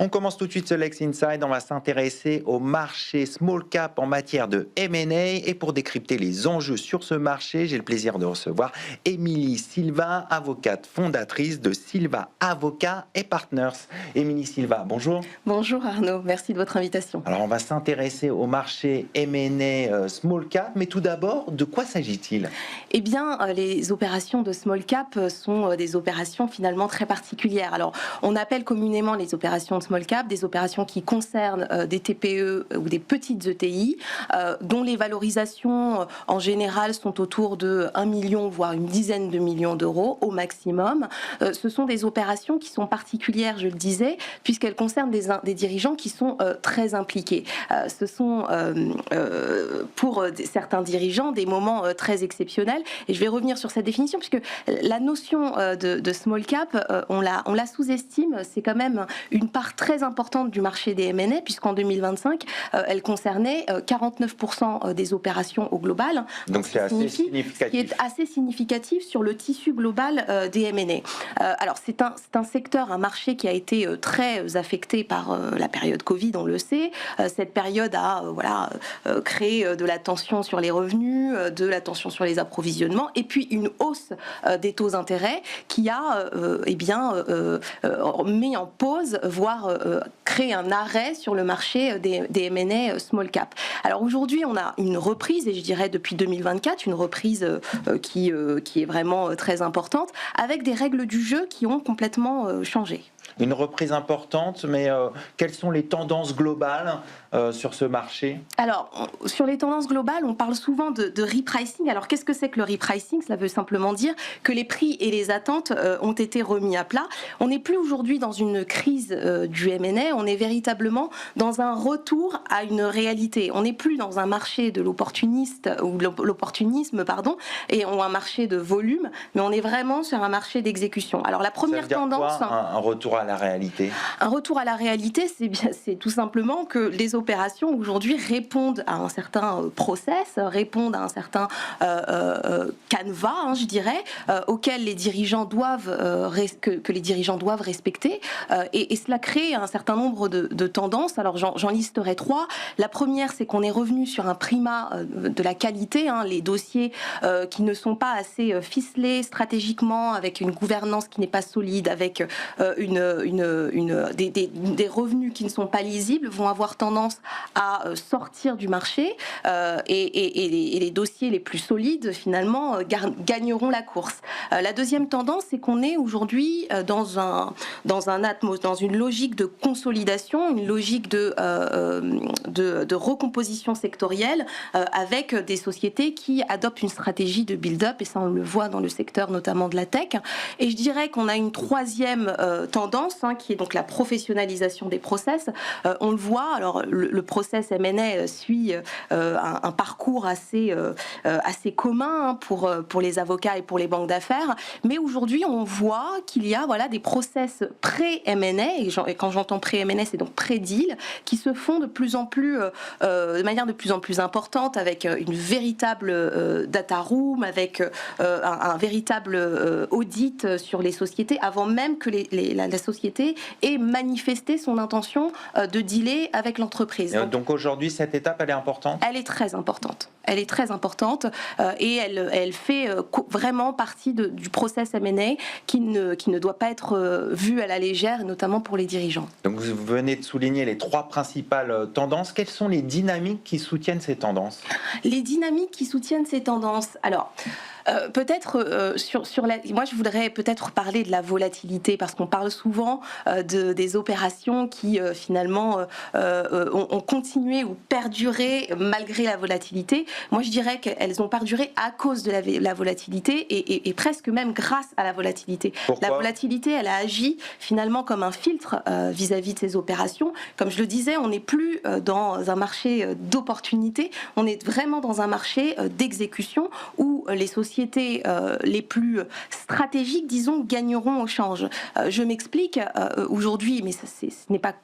On commence tout de suite ce Lex Inside. On va s'intéresser au marché small cap en matière de M&A. Et pour décrypter les enjeux sur ce marché, j'ai le plaisir de recevoir Émilie Silva, avocate fondatrice de Silva Avocats et Partners. Émilie Silva, bonjour. Bonjour Arnaud, merci de votre invitation. Alors on va s'intéresser au marché M&A small cap, mais tout d'abord, de quoi s'agit-il? Eh bien, les opérations de small cap sont des opérations finalement très particulières. Alors, on appelle communément les opérations de small cap des opérations qui concernent des TPE ou des petites ETI, dont les valorisations en général sont autour de 1 million, voire une dizaine de millions d'euros au maximum. Ce sont des opérations qui sont particulières, je le disais, puisqu'elles concernent des dirigeants qui sont très impliqués. Ce sont pour certains dirigeants des moments très exceptionnels. Et je vais revenir sur cette définition, puisque la notion de small cap, on la sous-estime. C'est quand même une part très importante du marché des M&A, puisqu'en 2025, elle concernait 49% des opérations au global. Donc c'est assez significatif. Ce qui est assez significatif sur le tissu global des M&A. Alors c'est un secteur, un marché qui a été très affecté par la période Covid, on le sait. Cette période a créé de la tension sur les revenus, de la tension sur les approvisionnements, et puis une hausse des taux d'intérêt qui a mis en pause, voire créé un arrêt sur le marché des M&A small cap. Alors aujourd'hui, on a une reprise, et je dirais depuis 2024, une reprise qui est vraiment très importante, avec des règles du jeu qui ont complètement changé. Une reprise importante, mais quelles sont les tendances globales sur ce marché? Alors, sur les tendances globales, on parle souvent de repricing. Alors, qu'est-ce que c'est que le repricing? Cela veut simplement dire que les prix et les attentes ont été remis à plat. On n'est plus aujourd'hui dans une crise du M&A, on est véritablement dans un retour à une réalité. On n'est plus dans un marché de l'opportunisme, et un marché de volume, mais on est vraiment sur un marché d'exécution. Alors, la première tendance... Un retour à la réalité? Un retour à la réalité, c'est tout simplement que les opérations aujourd'hui répondent à un certain process, répondent à un certain canevas, je dirais, auquel les dirigeants que les dirigeants doivent respecter, et cela crée un certain nombre de tendances. Alors j'en listerai 3. La première, c'est qu'on est revenu sur un primat de la qualité, les dossiers qui ne sont pas assez ficelés stratégiquement, avec une gouvernance qui n'est pas solide, avec des revenus qui ne sont pas lisibles, vont avoir tendance à sortir du marché, et les dossiers les plus solides finalement gagneront la course. La deuxième tendance, c'est qu'on est aujourd'hui dans une logique de consolidation, une logique de recomposition sectorielle, avec des sociétés qui adoptent une stratégie de build-up, et ça on le voit dans le secteur notamment de la tech. Et je dirais qu'on a une troisième tendance, qui est donc la professionnalisation des process. On le voit, alors le process M&A suit un parcours assez commun pour les avocats et pour les banques d'affaires, mais aujourd'hui on voit qu'il y a des process pré-M&A, et quand j'entends pré-M&A, c'est donc pré-deal, qui se font de manière de plus en plus importante, avec une véritable data room, avec un véritable audit sur les sociétés, avant même que la société ait manifesté son intention de dealer avec l'entreprise. Donc aujourd'hui, cette étape, elle est importante? Elle est très importante. Elle est très importante, et elle fait vraiment partie du process M&A qui ne doit pas être vu à la légère, notamment pour les dirigeants. Donc vous venez de souligner les 3 principales tendances. Quelles sont les dynamiques qui soutiennent ces tendances? Les dynamiques qui soutiennent ces tendances. Alors, peut-être moi je voudrais peut-être parler de la volatilité, parce qu'on parle souvent des opérations qui finalement ont continué ou perduré malgré la volatilité. Moi je dirais qu'elles ont perduré à cause de la volatilité, et presque même grâce à la volatilité. Pourquoi? La volatilité, elle a agi finalement comme un filtre vis-à-vis de ces opérations. Comme je le disais, on n'est plus dans un marché d'opportunité, on est vraiment dans un marché d'exécution où les sociétés les plus stratégiques, disons, gagneront au change. Je m'explique aujourd'hui, mais ce n'est pas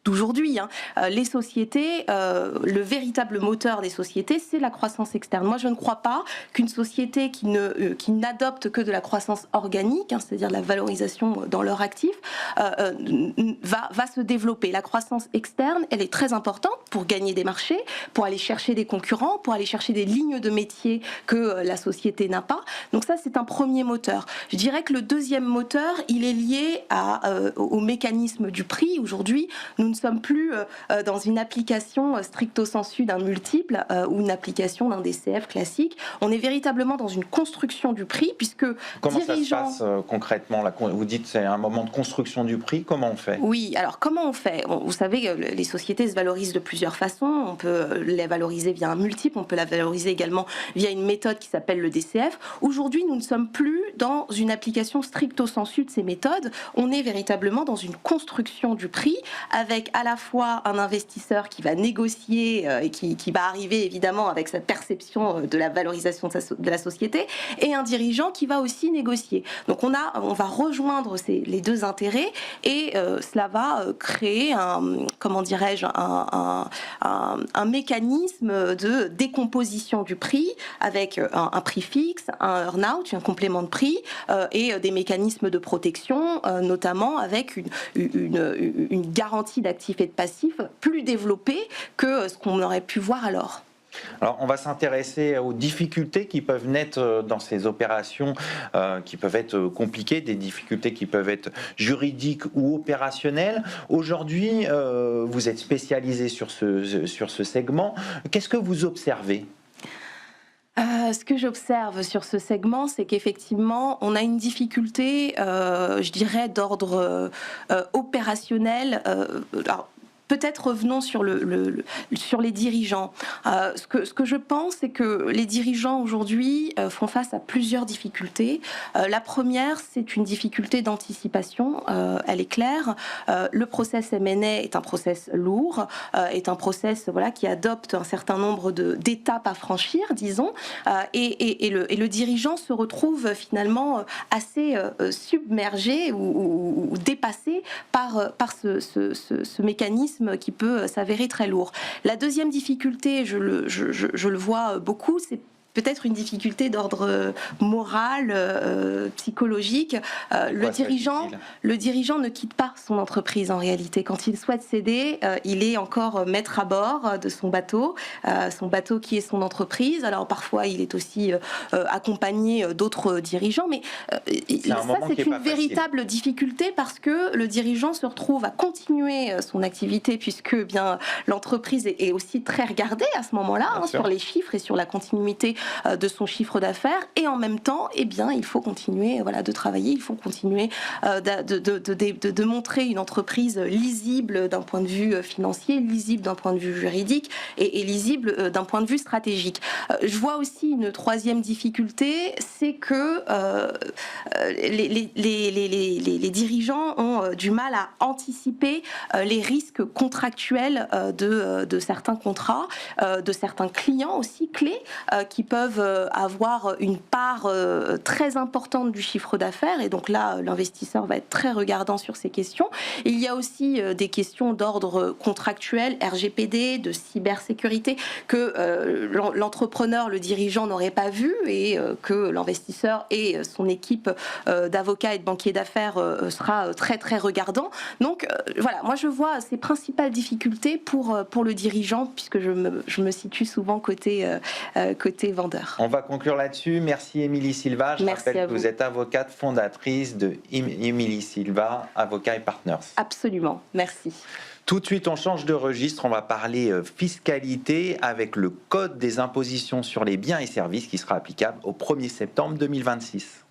d'aujourd'hui, hein. Les sociétés, le véritable moteur des sociétés, c'est la croissance externe. Moi, je ne crois pas qu'une société qui n'adopte que de la croissance organique, hein, c'est-à-dire la valorisation dans leur actif, va se développer. La croissance externe, elle est très importante pour gagner des marchés, pour aller chercher des concurrents, pour aller chercher des lignes de métier que la société n'a pas. Donc ça, c'est un premier moteur. Je dirais que le deuxième moteur, il est lié au mécanisme du prix. Aujourd'hui, nous ne sommes plus dans une application stricto sensu d'un multiple ou une application d'un DCF classique. On est véritablement dans une construction du prix, puisque Comment ça se passe concrètement là? Vous dites que c'est un moment de construction du prix. Comment on fait? Oui, alors comment on fait? Vous savez, les sociétés se valorisent de plusieurs façons. On peut les valoriser via un multiple, on peut la valoriser également via une méthode qui s'appelle le DCF. Aujourd'hui, nous ne sommes plus dans une application stricto sensu de ces méthodes. On est véritablement dans une construction du prix, avec à la fois un investisseur qui va négocier et qui va arriver évidemment avec sa perception de la valorisation de la société, et un dirigeant qui va aussi négocier. Donc on va rejoindre les deux intérêts, et cela va créer un mécanisme de décomposition du prix, avec un prix fixe, un earn-out, un complément de prix, et des mécanismes de protection, notamment avec une garantie d'actifs et de passifs plus développée que ce qu'on aurait pu voir alors. Alors, on va s'intéresser aux difficultés qui peuvent naître dans ces opérations qui peuvent être compliquées, des difficultés qui peuvent être juridiques ou opérationnelles. Aujourd'hui, vous êtes spécialisé sur ce segment. Qu'est-ce que vous observez ? Ce que j'observe sur ce segment, c'est qu'effectivement, on a une difficulté, je dirais, d'ordre opérationnel. Alors, peut-être revenons sur les dirigeants. Ce que je pense, c'est que les dirigeants aujourd'hui font face à plusieurs difficultés. La première, c'est une difficulté d'anticipation. Elle est claire. Le process M&A est un process lourd, est un process qui adopte un certain nombre d'étapes à franchir, disons, et le dirigeant se retrouve finalement assez submergé ou dépassé par ce mécanisme qui peut s'avérer très lourd. La deuxième difficulté, je le vois beaucoup, c'est peut-être une difficulté d'ordre moral, psychologique. Le dirigeant ne quitte pas son entreprise en réalité. Quand il souhaite céder, il est encore maître à bord de son bateau qui est son entreprise. Alors parfois, il est aussi accompagné d'autres dirigeants, mais ça, c'est une véritable difficulté, parce que le dirigeant se retrouve à continuer son activité, puisque bien l'entreprise est aussi très regardée à ce moment-là, sur les chiffres et sur la continuité de son chiffre d'affaires, et en même temps, il faut continuer de travailler, il faut continuer de montrer une entreprise lisible d'un point de vue financier, lisible d'un point de vue juridique et lisible d'un point de vue stratégique. Je vois aussi une troisième difficulté, c'est que les dirigeants ont du mal à anticiper les risques contractuels de certains contrats, de certains clients aussi clés qui peuvent avoir une part très importante du chiffre d'affaires, et donc là l'investisseur va être très regardant sur ces questions. Il y a aussi des questions d'ordre contractuel, RGPD, de cybersécurité, que l'entrepreneur, le dirigeant n'aurait pas vu, et que l'investisseur et son équipe d'avocats et de banquiers d'affaires sera très très regardant. Donc moi je vois ces principales difficultés pour le dirigeant, puisque je me situe souvent côté vendeur. On va conclure là-dessus. Merci Émilie Silva. Je rappelle que vous êtes avocate fondatrice de Émilie Silva, Avocats et Partners. Absolument, merci. Tout de suite, on change de registre. On va parler fiscalité avec le Code des impositions sur les biens et services qui sera applicable au 1er septembre 2026.